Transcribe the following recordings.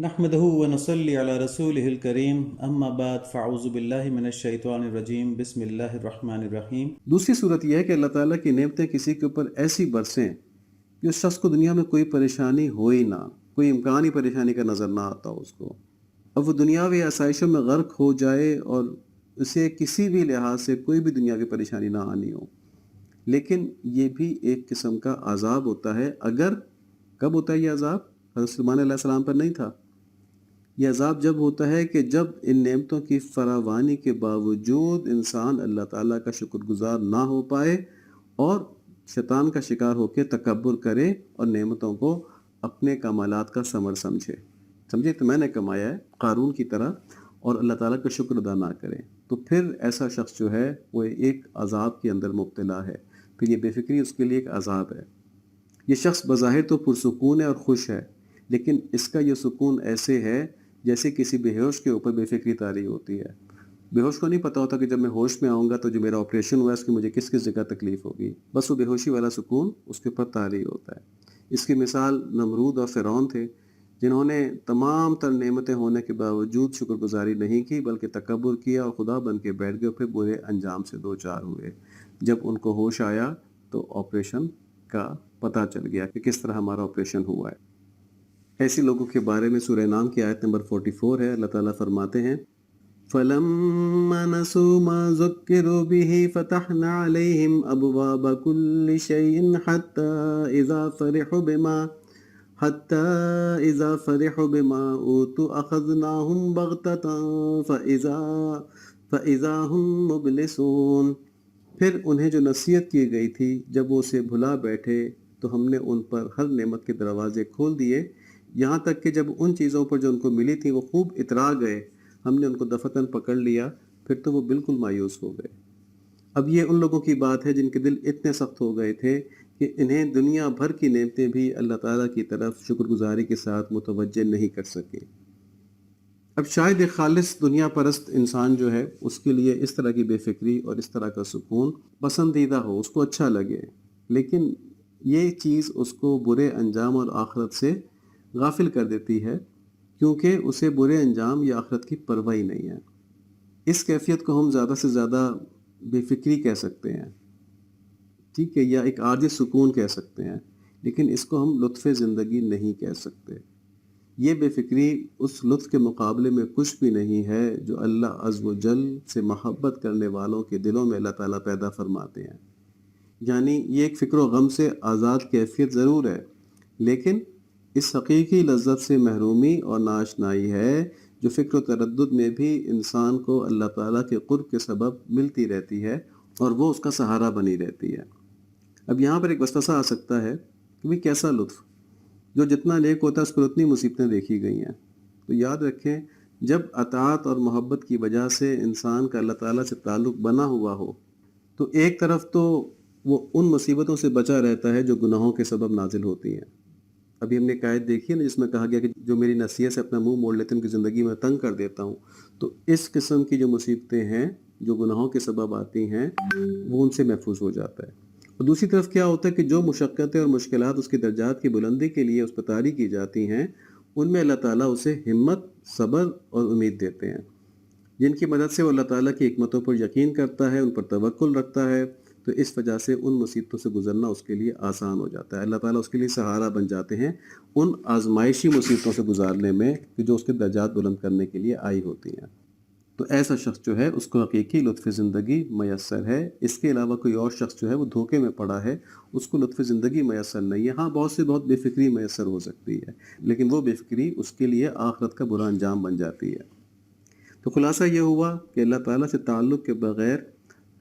نحمده ونصلي على رسوله الكريم اما بعد فاعوذ باللہ من الشیطان الرجیم بسم اللہ الرحمن الرحیم۔ دوسری صورت یہ ہے کہ اللہ تعالیٰ کی نعمتیں کسی کے اوپر ایسی برسیں کہ اس شخص کو دنیا میں کوئی پریشانی ہو ہی نہ، کوئی امکان ہی پریشانی کا نظر نہ آتا ہو اس کو، اب وہ دنیاوی آسائشوں میں غرق ہو جائے اور اسے کسی بھی لحاظ سے کوئی بھی دنیاوی پریشانی نہ آنی ہو۔ لیکن یہ بھی ایک قسم کا عذاب ہوتا ہے۔ اگر کب ہوتا ہے یہ عذاب؟ حضرت سلیمان علیہ السلام پر نہیں تھا۔ یہ عذاب جب ہوتا ہے کہ جب ان نعمتوں کی فراوانی کے باوجود انسان اللہ تعالیٰ کا شکر گزار نہ ہو پائے اور شیطان کا شکار ہو کے تکبر کرے اور نعمتوں کو اپنے کمالات کا ثمر سمجھے تو میں نے کمایا ہے قارون کی طرح، اور اللہ تعالیٰ کا شکر ادا نہ کرے، تو پھر ایسا شخص جو ہے وہ ایک عذاب کے اندر مبتلا ہے، پھر یہ بے فکری اس کے لیے ایک عذاب ہے۔ یہ شخص بظاہر تو پرسکون ہے اور خوش ہے، لیکن اس کا یہ سکون ایسے ہے جیسے کسی بے ہوش کے اوپر بے فکری طاری ہوتی ہے۔ بے ہوش کو نہیں پتہ ہوتا کہ جب میں ہوش میں آؤں گا تو جو میرا آپریشن ہوا ہے اس کی مجھے کس کس جگہ تکلیف ہوگی، بس وہ بے ہوشی والا سکون اس کے اوپر طاری ہوتا ہے۔ اس کی مثال نمرود اور فرعون تھے، جنہوں نے تمام تر نعمتیں ہونے کے باوجود شکر گزاری نہیں کی بلکہ تکبر کیا اور خدا بن کے بیٹھ گئے، پھر برے انجام سے دو چار ہوئے۔ جب ان کو ہوش آیا تو آپریشن کا پتہ چل گیا کہ کس طرح ہمارا آپریشن ہوا ہے۔ ایسی لوگوں کے بارے میں سورہ نام کی آیت نمبر 44 ہے۔ اللہ تعالیٰ فرماتے ہیں فَلَمَّا نَسُوا مَا ذُكِّرُوا بِهِ فَتَحْنَا عَلَيْهِمْ أَبْوَابَ كُلِّ شَيْءٍ حَتَّى إِذَا فَرِحُوا بِمَا أُوتُوا أَخَذْنَاهُمْ بَغْتَةً فَإِذَا هُمْ مُبْلِسُونَ۔ پھر انہیں جو نصیحت کی گئی تھی جب وہ اسے بھلا بیٹھے تو ہم نے ان پر ہر نعمت کے دروازے کھول دیے، یہاں تک کہ جب ان چیزوں پر جو ان کو ملی تھی وہ خوب اترا گئے، ہم نے ان کو دفتن پکڑ لیا، پھر تو وہ بالکل مایوس ہو گئے۔ اب یہ ان لوگوں کی بات ہے جن کے دل اتنے سخت ہو گئے تھے کہ انہیں دنیا بھر کی نعمتیں بھی اللہ تعالیٰ کی طرف شکر گزاری کے ساتھ متوجہ نہیں کر سکیں۔ اب شاید ایک خالص دنیا پرست انسان جو ہے اس کے لیے اس طرح کی بے فکری اور اس طرح کا سکون پسندیدہ ہو، اس کو اچھا لگے، لیکن یہ چیز اس کو برے انجام اور آخرت سے غافل کر دیتی ہے، کیونکہ اسے برے انجام یا آخرت کی پرواہ ہی نہیں ہے۔ اس کیفیت کو ہم زیادہ سے زیادہ بے فکری کہہ سکتے ہیں، ٹھیک ہے، یا ایک عارضی سکون کہہ سکتے ہیں، لیکن اس کو ہم لطف زندگی نہیں کہہ سکتے۔ یہ بے فکری اس لطف کے مقابلے میں کچھ بھی نہیں ہے جو اللہ عز و جل سے محبت کرنے والوں کے دلوں میں اللہ تعالیٰ پیدا فرماتے ہیں۔ یعنی یہ ایک فکر و غم سے آزاد کیفیت ضرور ہے، لیکن اس حقیقی لذت سے محرومی اور ناآشنائی ہے جو فکر و تردد میں بھی انسان کو اللہ تعالیٰ کے قرب کے سبب ملتی رہتی ہے اور وہ اس کا سہارا بنی رہتی ہے۔ اب یہاں پر ایک وسوسہ آ سکتا ہے کہ بھی کیسا لطف، جو جتنا نیک ہوتا ہے اس پر اتنی مصیبتیں دیکھی گئی ہیں۔ تو یاد رکھیں، جب اطاعت اور محبت کی وجہ سے انسان کا اللہ تعالیٰ سے تعلق بنا ہوا ہو تو ایک طرف تو وہ ان مصیبتوں سے بچا رہتا ہے جو گناہوں کے سبب نازل ہوتی ہیں۔ ابھی ہم نے ایک آیت دیکھی ہے نا جس میں کہا گیا کہ جو میری نصیحت سے اپنا منہ موڑ لیتے ہیں ان کی زندگی میں تنگ کر دیتا ہوں، تو اس قسم کی جو مصیبتیں ہیں جو گناہوں کے سبب آتی ہیں وہ ان سے محفوظ ہو جاتا ہے۔ اور دوسری طرف کیا ہوتا ہے کہ جو مشقتیں اور مشکلات اس کے درجات کی بلندی کے لیے اس پر طاری کی جاتی ہیں، ان میں اللہ تعالیٰ اسے ہمت، صبر اور امید دیتے ہیں، جن کی مدد سے وہ اللہ تعالیٰ کی حکمتوں پر یقین کرتا ہے، ان پر توکل رکھتا ہے، تو اس وجہ سے ان مصیبتوں سے گزرنا اس کے لیے آسان ہو جاتا ہے۔ اللہ تعالیٰ اس کے لیے سہارا بن جاتے ہیں ان آزمائشی مصیبتوں سے گزارنے میں کہ جو اس کے درجات بلند کرنے کے لیے آئی ہوتی ہیں۔ تو ایسا شخص جو ہے اس کو حقیقی لطف زندگی میسر ہے۔ اس کے علاوہ کوئی اور شخص جو ہے وہ دھوکے میں پڑا ہے، اس کو لطف زندگی میسر نہیں ہے۔ ہاں بہت بے فکری میسر ہو سکتی ہے، لیکن وہ بے فکری اس کے لیے آخرت کا برا انجام بن جاتی ہے۔ تو خلاصہ یہ ہوا کہ اللہ تعالیٰ سے تعلق کے بغیر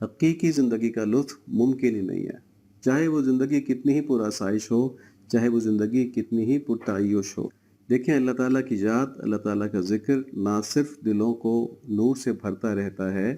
حقیقی زندگی کا لطف ممکن ہی نہیں ہے، چاہے وہ زندگی کتنی ہی پرآسائش ہو، چاہے وہ زندگی کتنی ہی پرتعیش ہو۔ دیکھیں، اللہ تعالیٰ کی یاد، اللہ تعالیٰ کا ذکر نہ صرف دلوں کو نور سے بھرتا رہتا ہے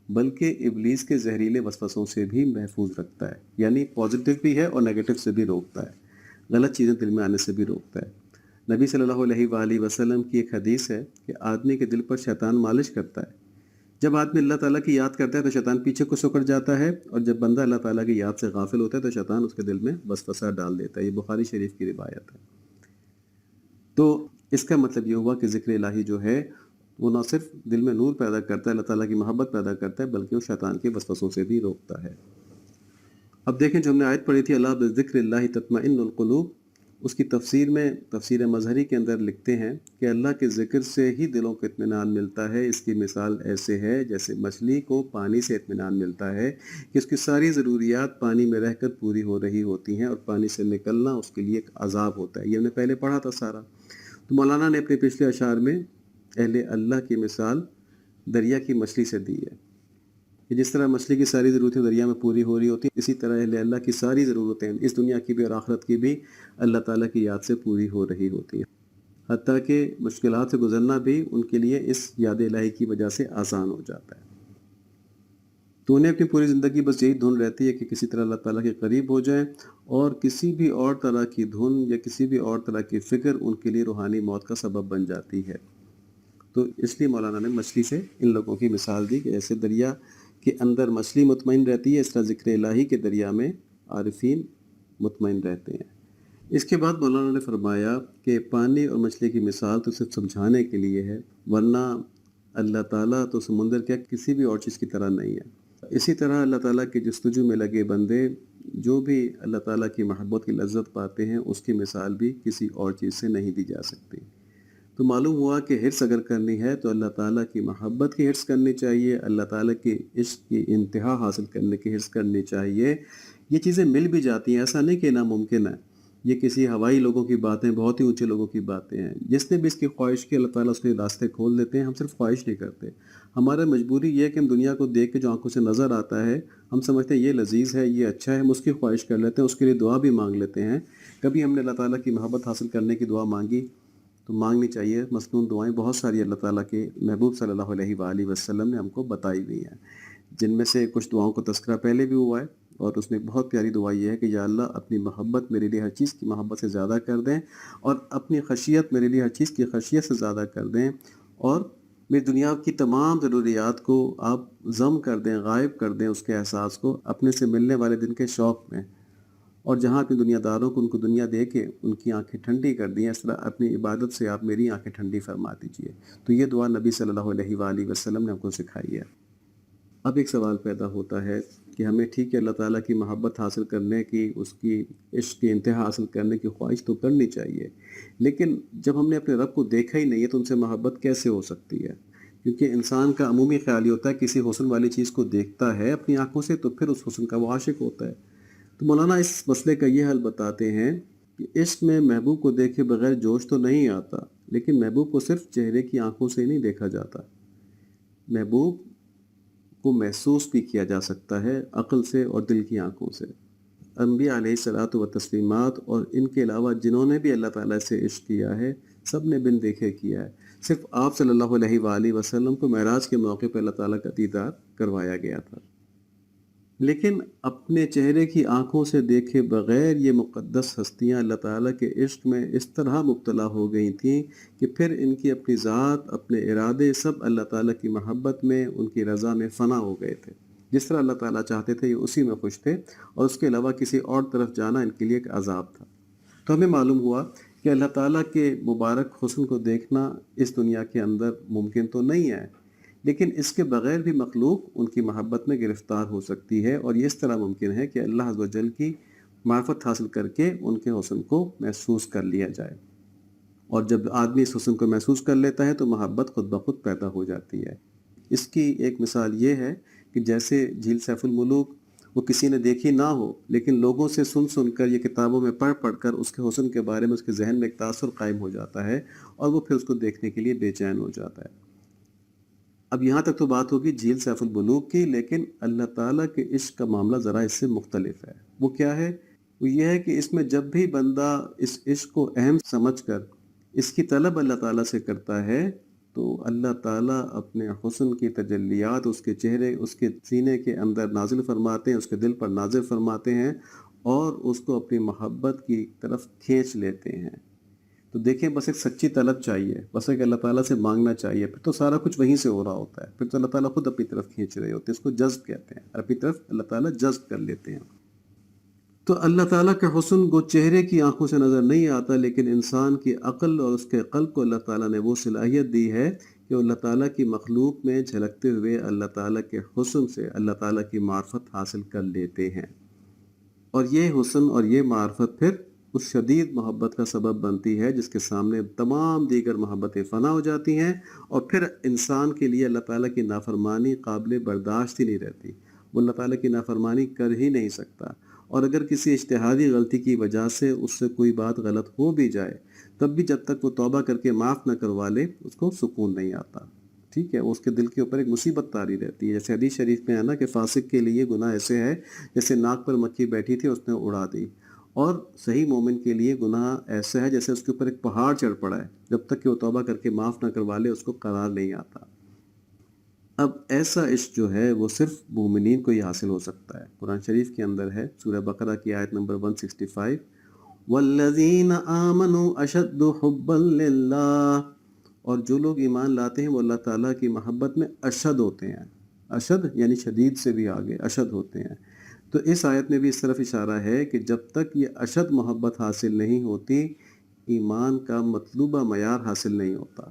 بلکہ ابلیس کے زہریلے وسوسوں سے بھی محفوظ رکھتا ہے، یعنی پازیٹیو بھی ہے اور نیگیٹو سے بھی روکتا ہے، غلط چیزیں دل میں آنے سے بھی روکتا ہے۔ نبی صلی اللہ علیہ وآلہ وسلم کی ایک حدیث ہے کہ آدمی کے دل پر شیطان مالش کرتا ہے۔ جب آدمی اللہ تعالیٰ کی یاد کرتا ہے تو شیطان پیچھے کو سکڑ جاتا ہے، اور جب بندہ اللہ تعالیٰ کی یاد سے غافل ہوتا ہے تو شیطان اس کے دل میں وسوسہ ڈال دیتا ہے۔ یہ بخاری شریف کی روایت ہے۔ تو اس کا مطلب یہ ہوا کہ ذکر الہی جو ہے وہ نہ صرف دل میں نور پیدا کرتا ہے، اللہ تعالیٰ کی محبت پیدا کرتا ہے، بلکہ وہ شیطان کے وسوسوں سے بھی روکتا ہے۔ اب دیکھیں جو ہم نے آیت پڑھی تھی اللہ بذکر اللہ تطمئن القلوب، اس کی تفسیر میں تفسیر مظہری کے اندر لکھتے ہیں کہ اللہ کے ذکر سے ہی دلوں کو اطمینان ملتا ہے۔ اس کی مثال ایسے ہے جیسے مچھلی کو پانی سے اطمینان ملتا ہے کہ اس کی ساری ضروریات پانی میں رہ کر پوری ہو رہی ہوتی ہیں، اور پانی سے نکلنا اس کے لیے ایک عذاب ہوتا ہے۔ یہ ہم نے پہلے پڑھا تھا سارا۔ تو مولانا نے اپنے پچھلے اشعار میں اہل اللہ کی مثال دریا کی مچھلی سے دی ہے کہ جس طرح مچھلی کی ساری ضرورتیں دریا میں پوری ہو رہی ہوتی ہیں، اسی طرح اہل اللہ کی ساری ضرورتیں اس دنیا کی بھی اور آخرت کی بھی اللہ تعالیٰ کی یاد سے پوری ہو رہی ہوتی ہیں، حتیٰ کہ مشکلات سے گزرنا بھی ان کے لیے اس یاد الہی کی وجہ سے آسان ہو جاتا ہے۔ تو انہیں اپنی پوری زندگی بس یہی دھن رہتی ہے کہ کسی طرح اللہ تعالیٰ کے قریب ہو جائیں، اور کسی بھی اور طرح کی دھن یا کسی بھی اور طرح کی فکر ان کے لیے روحانی موت کا سبب بن جاتی ہے۔ تو اس لیے مولانا نے مچھلی سے ان لوگوں کی مثال دی کہ ایسے دریا کے اندر مچھلی مطمئن رہتی ہے، اس طرح ذکر الہی کے دریا میں عارفین مطمئن رہتے ہیں۔ اس کے بعد مولانا نے فرمایا کہ پانی اور مچھلی کی مثال تو صرف سمجھانے کے لیے ہے، ورنہ اللہ تعالیٰ تو سمندر کے کسی بھی اور چیز کی طرح نہیں ہے۔ اسی طرح اللہ تعالیٰ کی جستجو میں لگے بندے جو بھی اللہ تعالیٰ کی محبت کی لذت پاتے ہیں، اس کی مثال بھی کسی اور چیز سے نہیں دی جا سکتی۔ تو معلوم ہوا کہ حرص اگر کرنی ہے تو اللہ تعالیٰ کی محبت کی حرص کرنی چاہیے، اللہ تعالیٰ کی عشق کی انتہا حاصل کرنے کی حرص کرنی چاہیے۔ یہ چیزیں مل بھی جاتی ہیں، ایسا نہیں کہ ناممکن ہے، یہ کسی ہوائی لوگوں کی باتیں، بہت ہی اونچے لوگوں کی باتیں ہیں۔ جس نے بھی اس کی خواہش کی اللہ تعالیٰ اس کے راستے کھول دیتے ہیں۔ ہم صرف خواہش نہیں کرتے، ہمارا مجبوری یہ ہے کہ ہم دنیا کو دیکھ کے جو آنکھوں سے نظر آتا ہے ہم سمجھتے ہیں یہ لذیذ ہے، یہ اچھا ہے، ہم اس کی خواہش کر لیتے ہیں، اس کے لیے دعا بھی مانگ لیتے ہیں۔ کبھی ہم نے اللہ تعالیٰ کی محبت حاصل کرنے کی دعا مانگی تو مانگنی چاہیے۔ مسنون دعائیں بہت ساری اللہ تعالیٰ کے محبوب صلی اللہ علیہ وآلہ وسلم نے ہم کو بتائی ہوئی ہیں، جن میں سے کچھ دعاؤں کو تذکرہ پہلے بھی ہوا ہے، اور اس میں بہت پیاری دعا یہ ہے کہ یا اللہ اپنی محبت میرے لیے ہر چیز کی محبت سے زیادہ کر دیں، اور اپنی خشیت میرے لیے ہر چیز کی خشیت سے زیادہ کر دیں، اور میری دنیا کی تمام ضروریات کو آپ ضم کر دیں، غائب کر دیں اس کے احساس کو اپنے سے ملنے والے دن کے شوق میں، اور جہاں اپنی دنیا داروں کو ان کو دنیا دے کے ان کی آنکھیں ٹھنڈی کر دیں، اس طرح اپنی عبادت سے آپ میری آنکھیں ٹھنڈی فرما دیجیے۔ تو یہ دعا نبی صلی اللہ علیہ وآلہ وسلم نے ہم کو سکھائی ہے۔ اب ایک سوال پیدا ہوتا ہے کہ ہمیں ٹھیک ہے اللہ تعالیٰ کی محبت حاصل کرنے کی، اس کی عشق کی انتہا حاصل کرنے کی خواہش تو کرنی چاہیے، لیکن جب ہم نے اپنے رب کو دیکھا ہی نہیں ہے تو ان سے محبت کیسے ہو سکتی ہے؟ کیونکہ انسان کا عمومی خیال یہ ہوتا ہے کسی حسن والی چیز کو دیکھتا ہے اپنی آنکھوں سے تو پھر اس حسن کا وہ عاشق ہوتا ہے۔ تو مولانا اس مسئلے کا یہ حل بتاتے ہیں کہ عشق میں محبوب کو دیکھے بغیر جوش تو نہیں آتا، لیکن محبوب کو صرف چہرے کی آنکھوں سے نہیں دیکھا جاتا، محبوب کو محسوس بھی کیا جا سکتا ہے عقل سے اور دل کی آنکھوں سے۔ انبیاء علیہ الصلاۃ و تسلیمات اور ان کے علاوہ جنہوں نے بھی اللہ تعالیٰ سے عشق کیا ہے سب نے بن دیکھے کیا ہے، صرف آپ صلی اللہ علیہ وآلہ وسلم کو معراج کے موقع پہ اللہ تعالیٰ کا دیدار کروایا گیا تھا، لیکن اپنے چہرے کی آنکھوں سے دیکھے بغیر یہ مقدس ہستیاں اللہ تعالیٰ کے عشق میں اس طرح مبتلا ہو گئی تھیں کہ پھر ان کی اپنی ذات، اپنے ارادے سب اللہ تعالیٰ کی محبت میں، ان کی رضا میں فنا ہو گئے تھے۔ جس طرح اللہ تعالیٰ چاہتے تھے یہ اسی میں خوش تھے، اور اس کے علاوہ کسی اور طرف جانا ان کے لیے ایک عذاب تھا۔ تو ہمیں معلوم ہوا کہ اللہ تعالیٰ کے مبارک حسن کو دیکھنا اس دنیا کے اندر ممکن تو نہیں ہے، لیکن اس کے بغیر بھی مخلوق ان کی محبت میں گرفتار ہو سکتی ہے، اور یہ اس طرح ممکن ہے کہ اللہ عز و جل کی معرفت حاصل کر کے ان کے حسن کو محسوس کر لیا جائے، اور جب آدمی اس حسن کو محسوس کر لیتا ہے تو محبت خود بخود پیدا ہو جاتی ہے۔ اس کی ایک مثال یہ ہے کہ جیسے جھیل سیف الملوک وہ کسی نے دیکھی نہ ہو، لیکن لوگوں سے سن کر یہ کتابوں میں پڑھ کر اس کے حسن کے بارے میں اس کے ذہن میں ایک تاثر قائم ہو جاتا ہے، اور وہ پھر اس کو دیکھنے کے لیے بے چین ہو جاتا ہے۔ اب یہاں تک تو بات ہوگی جھیل سیف البلوغ کی، لیکن اللہ تعالیٰ کے عشق کا معاملہ ذرا اس سے مختلف ہے۔ وہ کیا ہے؟ وہ یہ ہے کہ اس میں جب بھی بندہ اس عشق کو اہم سمجھ کر اس کی طلب اللہ تعالیٰ سے کرتا ہے تو اللہ تعالیٰ اپنے حسن کی تجلیات اس کے چہرے، اس کے سینے کے اندر نازل فرماتے ہیں، اس کے دل پر نازل فرماتے ہیں، اور اس کو اپنی محبت کی طرف کھینچ لیتے ہیں۔ تو دیکھیں بس ایک سچی طلب چاہیے، بس ایک اللہ تعالیٰ سے مانگنا چاہیے، پھر تو سارا کچھ وہیں سے ہو رہا ہوتا ہے، پھر تو اللہ تعالیٰ خود اپنی طرف کھینچ رہے ہوتے ہیں، اس کو جذب کہتے ہیں، اپنی طرف اللہ تعالیٰ جذب کر لیتے ہیں۔ تو اللہ تعالیٰ کا حسن گو چہرے کی آنکھوں سے نظر نہیں آتا، لیکن انسان کی عقل اور اس کے قلب کو اللہ تعالیٰ نے وہ صلاحیت دی ہے کہ وہ اللہ تعالیٰ کی مخلوق میں جھلکتے ہوئے اللہ تعالیٰ کے حسن سے اللہ تعالیٰ کی معرفت حاصل کر لیتے ہیں، اور یہ حسن اور یہ معرفت پھر اس شدید محبت کا سبب بنتی ہے جس کے سامنے تمام دیگر محبتیں فنا ہو جاتی ہیں، اور پھر انسان کے لیے اللہ تعالیٰ کی نافرمانی قابل برداشت ہی نہیں رہتی، وہ اللہ تعالیٰ کی نافرمانی کر ہی نہیں سکتا، اور اگر کسی اجتہادی غلطی کی وجہ سے اس سے کوئی بات غلط ہو بھی جائے تب بھی جب تک وہ توبہ کر کے معاف نہ کروا لے اس کو سکون نہیں آتا، ٹھیک ہے، اس کے دل کے اوپر ایک مصیبت طاری رہتی ہے، جیسے حدیث شریف میں ہے نا کہ فاسق کے لیے گناہ ایسے ہے جیسے ناک پر مکھی بیٹھی تھی اس نے اڑا دی، اور صحیح مومن کے لیے گناہ ایسا ہے جیسے اس کے اوپر ایک پہاڑ چڑھ پڑا ہے، جب تک کہ وہ توبہ کر کے معاف نہ کروا لے اس کو قرار نہیں آتا۔ اب ایسا عشق جو ہے وہ صرف مومنین کو ہی حاصل ہو سکتا ہے، قرآن شریف کے اندر ہے، سورہ بقرہ کی آیت نمبر 165، والذین آمنوا اشد حبا للہ، اور جو لوگ ایمان لاتے ہیں وہ اللہ تعالیٰ کی محبت میں اشد ہوتے ہیں، اشد یعنی شدید سے بھی آگے اشد ہوتے ہیں۔ تو اس آیت میں بھی اس طرف اشارہ ہے کہ جب تک یہ اشد محبت حاصل نہیں ہوتی ایمان کا مطلوبہ معیار حاصل نہیں ہوتا۔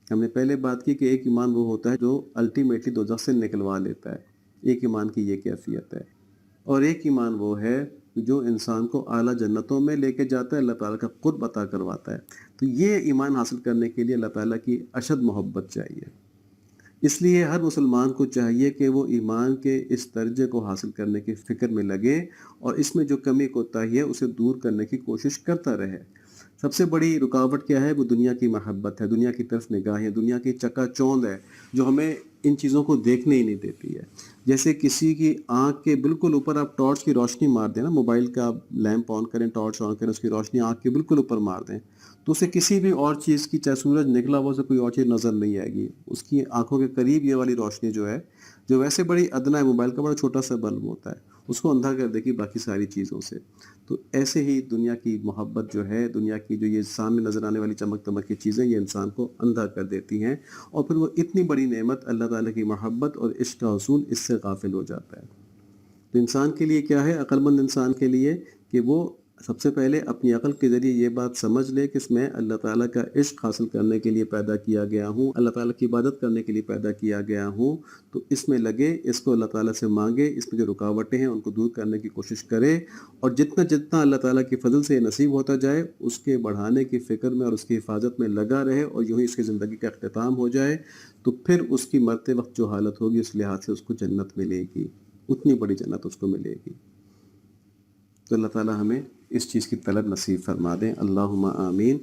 ہم نے پہلے بات کی کہ ایک ایمان وہ ہوتا ہے جو الٹیمیٹلی دوزخ سے نکلوا لیتا ہے، ایک ایمان کی یہ کیفیت ہے، اور ایک ایمان وہ ہے جو انسان کو اعلیٰ جنتوں میں لے کے جاتا ہے، اللہ تعالیٰ کا قرب عطا کرواتا ہے۔ تو یہ ایمان حاصل کرنے کے لیے اللہ تعالیٰ کی اشد محبت چاہیے، اس لیے ہر مسلمان کو چاہیے کہ وہ ایمان کے اس درجے کو حاصل کرنے کی فکر میں لگے اور اس میں جو کمی کوتاہی ہے اسے دور کرنے کی کوشش کرتا رہے۔ سب سے بڑی رکاوٹ کیا ہے؟ وہ دنیا کی محبت ہے، دنیا کی طرف نگاہیں، دنیا کی چکا چوند ہے جو ہمیں ان چیزوں کو دیکھنے ہی نہیں دیتی ہے۔ جیسے کسی کی آنکھ کے بالکل اوپر آپ ٹارچ کی روشنی مار دیں نا، موبائل کا آپ لیمپ آن کریں، ٹارچ آن کریں، اس کی روشنی آنکھ کے بالکل اوپر مار دیں تو اسے کسی بھی اور چیز کی، چاہے سورج نکلا ہوا، اسے کوئی اور چیز نظر نہیں آئے گی، اس کی آنکھوں کے قریب یہ والی روشنی جو ہے، جو ویسے بڑی ادنا ہے، موبائل کا بڑا چھوٹا سا بلب ہوتا ہے، اس کو اندھا کر دے گی باقی ساری چیزوں سے۔ تو ایسے ہی دنیا کی محبت جو ہے، دنیا کی جو یہ سامنے نظر آنے والی چمک دمک کی چیزیں، یہ انسان کو اندھا کر دیتی ہیں، اور پھر وہ اتنی بڑی نعمت اللہ تعالیٰ کی محبت اور عشق کا حصول اس سے غافل ہو جاتا ہے۔ تو انسان کے لیے کیا ہے، عقل مند انسان کے لیے، کہ وہ سب سے پہلے اپنی عقل کے ذریعے یہ بات سمجھ لے کہ اس میں اللہ تعالیٰ کا عشق حاصل کرنے کے لیے پیدا کیا گیا ہوں، اللہ تعالیٰ کی عبادت کرنے کے لیے پیدا کیا گیا ہوں، تو اس میں لگے، اس کو اللہ تعالیٰ سے مانگے، اس میں جو رکاوٹیں ہیں ان کو دور کرنے کی کوشش کرے، اور جتنا جتنا اللہ تعالیٰ کے فضل سے یہ نصیب ہوتا جائے اس کے بڑھانے کی فکر میں اور اس کی حفاظت میں لگا رہے، اور یوں ہی اس کی زندگی کا اختتام ہو جائے تو پھر اس کی مرتے وقت جو حالت ہوگی اس لحاظ سے اس کو جنت ملے گی، اتنی بڑی جنت اس کو ملے گی۔ تو اللہ تعالیٰ ہمیں اس چیز کی طلب نصیب فرما دیں، اللہم آمین۔